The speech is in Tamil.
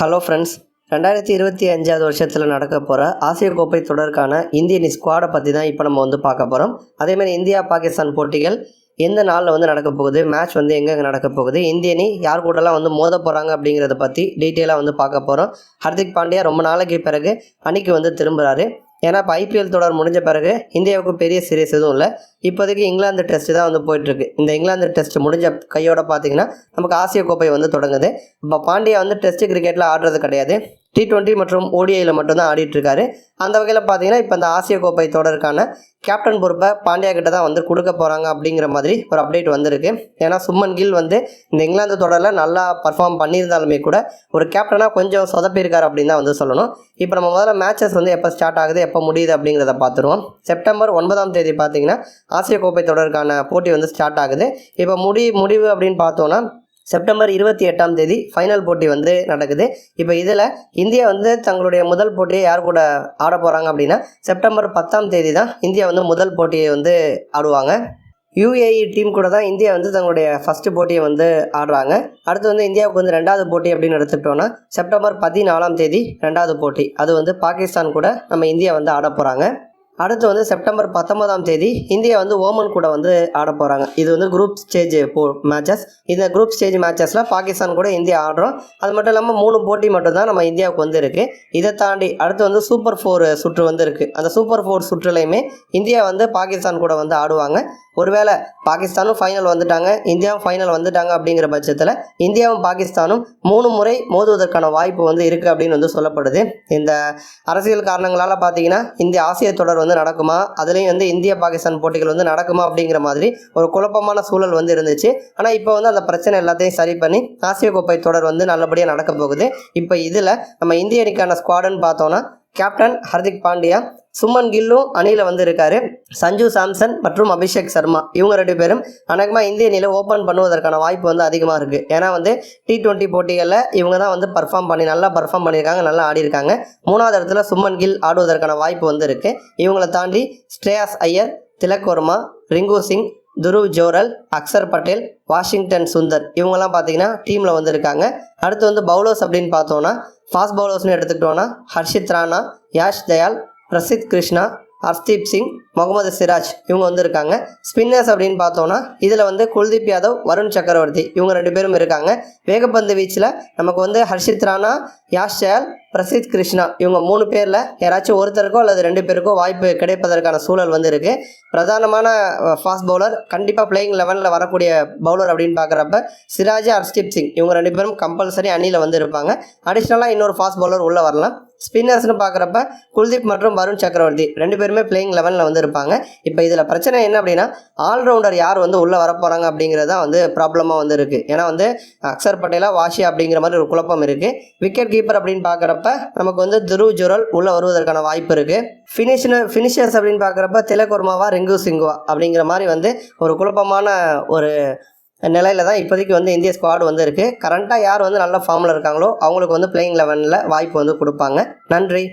ஹலோ ஃப்ரெண்ட்ஸ், 2025 வருஷத்தில் நடக்க போகிற ஆசிய கோப்பை தொடருக்கான இந்தியன் ஸ்குவாடை பற்றி தான் இப்போ நம்ம பார்க்க போகிறோம். அதேமாதிரி இந்தியா பாகிஸ்தான் போட்டிகள் எந்த நாளில் நடக்க போகுது, மேட்ச் எங்கெங்கே நடக்க போகுது, இந்திய அணி யார் கூடலாம் மோத போகிறாங்க அப்படிங்கிறத பற்றி டீட்டெயிலாக பார்க்க போகிறோம். ஹர்திக் பாண்டியா ரொம்ப நாளைக்கு பிறகு அணிக்கு திரும்புகிறாரு. ஏன்னா இப்போ ஐபிஎல் தொடர் முடிஞ்ச பிறகு இந்தியாவுக்கு பெரிய சீரியஸ் எதுவும் இல்லை. இப்போதைக்கு இங்கிலாந்து டெஸ்ட் தான் போயிட்டுருக்கு. இந்த இங்கிலாந்து டெஸ்ட் முடிஞ்ச கையோட பார்த்தீங்கன்னா நமக்கு ஆசிய கோப்பை தொடங்குது. இப்போ பாண்டியா டெஸ்ட் கிரிக்கெட்டில் ஆடுறது கிடையாது, T20 மற்றும் ODIயில் மட்டும்தான் ஆடிட்டுருக்காரு. அந்த வகையில் பார்த்தீங்கன்னா இப்போ இந்த ஆசிய கோப்பை தொடருக்கான கேப்டன் பொறுப்பை பாண்டியா கிட்ட தான் கொடுக்க போகிறாங்க அப்படிங்கிற மாதிரி ஒரு அப்டேட் வந்திருக்கு. ஏன்னா சுமன் கில் இந்த இங்கிலாந்து தொடரில் நல்லா பர்ஃபார்ம் பண்ணியிருந்தாலுமே கூட ஒரு கேப்டனாக கொஞ்சம் சொதப்பியிருக்காரு அப்படின்னு தான் சொல்லணும். இப்போ நம்ம முதல்ல மேட்சஸ் எப்போ ஸ்டார்ட் ஆகுது, எப்போ முடியுது அப்படிங்கிறத பார்த்துருவோம். செப்டம்பர் 9ஆம் தேதி பார்த்தீங்கன்னா ஆசிய கோப்பை தொடருக்கான போட்டி ஸ்டார்ட் ஆகுது. இப்போ முடிவு அப்படின்னு பார்த்தோன்னா செப்டம்பர் 28ஆம் தேதி ஃபைனல் போட்டி நடக்குது. இப்போ இதில் இந்தியா தங்களுடைய முதல் போட்டியை யார் கூட ஆட போகிறாங்க அப்படின்னா செப்டம்பர் 10ஆம் தேதி தான் இந்தியா முதல் போட்டியை ஆடுவாங்க. UAE டீம் கூட தான் இந்தியா தங்களுடைய ஃபஸ்ட்டு போட்டியை ஆடுறாங்க. அடுத்து இந்தியாவுக்கு ரெண்டாவது போட்டி அப்படின்னு எடுத்துக்கிட்டோன்னா செப்டம்பர் 14ஆம் தேதி ரெண்டாவது போட்டி, அது பாகிஸ்தான் கூட நம்ம இந்தியா ஆட போகிறாங்க. அடுத்து செப்டம்பர் 19ஆம் தேதி இந்தியா ஓமன் கூட ஆட போகிறாங்க. இது குரூப் ஸ்டேஜ் மேட்சஸ். இந்த குரூப் ஸ்டேஜ் மேட்சஸில் பாகிஸ்தான் கூட இந்தியா ஆடுறோம். அது மட்டும் இல்லாமல் 3 போட்டி மட்டும்தான் நம்ம இந்தியாவுக்கு இருக்குது. இதை தாண்டி அடுத்து சூப்பர் 4 சுற்று இருக்குது. அந்த சூப்பர் 4 சுற்றுலையுமே இந்தியா பாகிஸ்தான் கூட ஆடுவாங்க. ஒருவேளை பாகிஸ்தானும் ஃபைனல் வந்துட்டாங்க, இந்தியாவும் ஃபைனல் வந்துட்டாங்க அப்படிங்கிற பட்சத்தில் இந்தியாவும் பாகிஸ்தானும் 3 முறை மோதுவதற்கான வாய்ப்பு இருக்குது அப்படின்னு சொல்லப்படுது. இந்த அரசியல் காரணங்களால் பார்த்தீங்கன்னா இந்த ஆசிய தொடர் நடக்குமா, அதுலேயும் இந்தியா பாகிஸ்தான் போட்டிகள் நடக்குமா அப்படிங்கிற மாதிரி ஒரு குழப்பமான சூழல் இருந்துச்சு. ஆனால் இப்போ அந்த பிரச்சனை எல்லாத்தையும் சரி பண்ணி ஆசிய கோப்பை தொடர் நல்லபடியாக நடக்க போகுது. இப்போ இதில் நம்ம இந்திய அணிக்கான ஸ்குவாடுன்னு பார்த்தோன்னா கேப்டன் ஹர்திக் பாண்டியா, சுமன் கில்லும் அணியில் இருக்காரு. சஞ்சு சாம்சன் மற்றும் அபிஷேக் சர்மா இவங்க 2 பேரும் அநேகமாக இந்திய அணியில் ஓப்பன் பண்ணுவதற்கான வாய்ப்பு அதிகமாக இருக்குது. ஏன்னா T20 போட்டிகளில் இவங்க தான் நல்லா பர்ஃபார்ம் பண்ணியிருக்காங்க, நல்லா ஆடிருக்காங்க. 3ஆவது இடத்துல சுமன் கில் ஆடுவதற்கான வாய்ப்பு இருக்குது. இவங்களை தாண்டி ஸ்ரேயாஸ் ஐயர், திலக் வர்மா, ரிங்கு சிங், துருவ் ஜோரல், அக்சர் பட்டேல், வாஷிங்டன் சுந்தர் இவங்கெல்லாம் பார்த்தீங்கன்னா டீமில் இருக்காங்க. அடுத்து பவுலர்ஸ் அப்படின்னு பார்த்தோன்னா ஃபாஸ்ட் பவுலர்ஸ்னு எடுத்துக்கிட்டோன்னா ஹர்ஷித் ராணா, யாஷ் தயால், பிரசித் கிருஷ்ணா, ஹர்ஷ்தீப் சிங், முகமது சிராஜ் இவங்க இருக்காங்க. ஸ்பின்னர்ஸ் அப்படின்னு பார்த்தோன்னா இதில் குல்தீப் யாதவ், வருண் சக்கரவர்த்தி இவங்க 2 பேரும் இருக்காங்க. வேகப்பந்து வீச்சில் நமக்கு ஹர்ஷித் ராணா, யாஷ் தயால், பிரசித் கிருஷ்ணா இவங்க 3 பேரில் யாராச்சும் ஒருத்தருக்கோ அல்லது 2 பேருக்கோ வாய்ப்பு கிடைப்பதற்கான சூழல் இருக்குது. பிரதானமான ஃபாஸ்ட் பவுலர் கண்டிப்பாக பிளேயிங் 11ல் வரக்கூடிய பவுலர் அப்படின்னு பார்க்குறப்ப சிராஜ், ஹர்ஷ்தீப் சிங் இவங்க 2 பேரும் கம்பல்சரி அணியில் இருப்பாங்க. அடிஷ்னலாக இன்னொரு ஃபாஸ்ட் பவுலர் உள்ளே வரலாம். ஸ்பின்னர்ஸ்னு பார்க்குறப்ப குல்தீப் மற்றும் வருண் சக்கரவர்த்தி 2 பேருமே பிளேயிங் 11ல் இருப்பாங்க. இப்போ இதில் பிரச்சனை என்ன அப்படின்னா ஆல்ரவுண்டர் யார் உள்ளே வரப்போகிறாங்க அப்படிங்கிறது தான் ப்ராப்ளமாக இருக்குது. ஏன்னா அக்சர் பட்டேலா, வாஷியா அப்படிங்கிற மாதிரி ஒரு குழப்பம் இருக்குது. விக்கெட் கீப்பர் அப்படின்னு பார்க்குறப்ப நமக்கு துருவ் ஜோரல் உள்ளே வருவதற்கான வாய்ப்பு இருக்குது. ஃபினிஷர்ஸ் அப்படின்னு பார்க்குறப்ப திலக் வர்மாவா, ரிங்கு சிங்குவா அப்படிங்கிற மாதிரி ஒரு குழப்பமான ஒரு நிலையில் தான் இப்போதைக்கு இந்திய ஸ்குவாடு இருக்குது. கரண்ட்டாக யார் நல்ல ஃபார்மில் இருக்காங்களோ அவங்களுக்கு பிளேயிங் 11ல் வாய்ப்பு கொடுப்பாங்க. நன்றி.